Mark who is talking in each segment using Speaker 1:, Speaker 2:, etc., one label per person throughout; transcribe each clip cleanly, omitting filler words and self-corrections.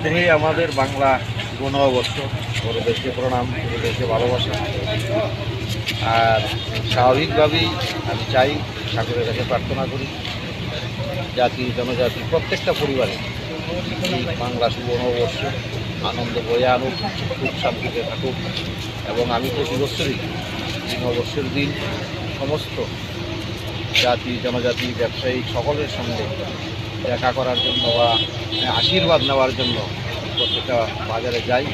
Speaker 1: প্রথমেই আমাদের বাংলা নববর্ষ, বড় দেশকে প্রণাম, বড় দেশকে ভালোবাসা। আর স্বাভাবিকভাবেই আমি চাই, ঠাকুরের কাছে প্রার্থনা করি, জাতি জনজাতি প্রত্যেকটা পরিবারে এই বাংলা শুভ নববর্ষ আনন্দ বয়ে আনুক, সুখ শান্তিতে থাকুক। এবং আমি প্রতি বছরই এই নববর্ষের দিন সমস্ত জাতি জনজাতি ব্যবসায়ী সকলের সঙ্গে দেখা করার জন্য বা আশীর্বাদ নেওয়ার জন্য প্রত্যেকটা বাজারে যাই।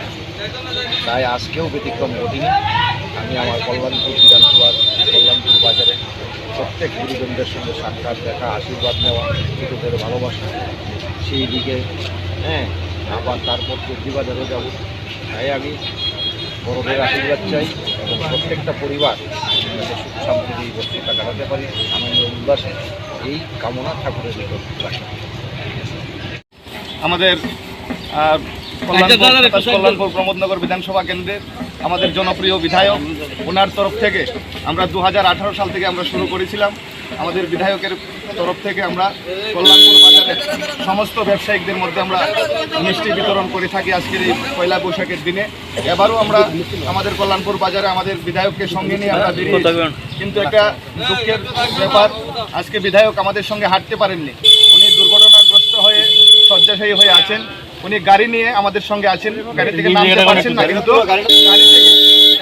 Speaker 1: তাই আজকেও ব্যতিক্রম ঘটিনি। আমি আমার কল্যাণপুর বিধানসভার কল্যাণপুর বাজারে প্রত্যেক গুরুজনদের সঙ্গে সাক্ষাৎ দেখা, আশীর্বাদ নেওয়া, ছোটোদের ভালোবাসা, সেই দিকে আবার তারপর চৌধুরী বাজারে যাব। তাই আমি বড়দের আশীর্বাদ চাই এবং প্রত্যেকটা পরিবার সুখ শান্তিতে এই বছরটা কাটাতে পারি আনন্দ উল্লাসে, এই কামনা ঠাকুরের নিকট রাখি।
Speaker 2: আমাদের কল্যাণপুর প্রমোদনগর বিধানসভা কেন্দ্রের আমাদের জনপ্রিয় বিধায়ক, ওনার তরফ থেকে আমরা 2018 সাল থেকে আমরা শুরু করেছিলাম। আমাদের বিধায়কের তরফ থেকে আমরা কল্যাণপুর বাজারের সমস্ত ব্যবসায়িকদের মধ্যে আমরা মিষ্টি বিতরণ করে থাকি আজকের এই পয়লা বৈশাখের দিনে। এবারও আমরা আমাদের কল্যাণপুর বাজারে আমাদের বিধায়ককে সঙ্গে নিয়ে আমরা বেরিয়ে, কিন্তু একটা দুঃখের ব্যাপার, আজকে বিধায়ক আমাদের সঙ্গে হাঁটতে পারেননি। উনি দুর্ঘটনাগ্রস্ত হয়ে শয্যাশায়ী হয়ে আছেন। উনি গাড়ি নিয়ে আমাদের সঙ্গে আছেন, গাড়ি থেকে নামতে পারছেন না, কিন্তু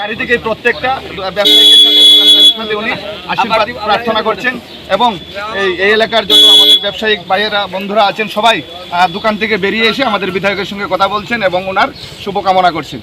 Speaker 2: গাড়ি থেকে প্রত্যেকটা ব্যবসায়ীদের সাথে উনি আশীর্বাদ প্রার্থনা করছেন। এবং এই এলাকার যত আমাদের ব্যবসায়িক ভাইয়েরা বন্ধুরা আছেন সবাই দোকান থেকে বেরিয়ে এসে আমাদের বিধায়কের সঙ্গে কথা বলছেন এবং ওনার শুভকামনা করছেন।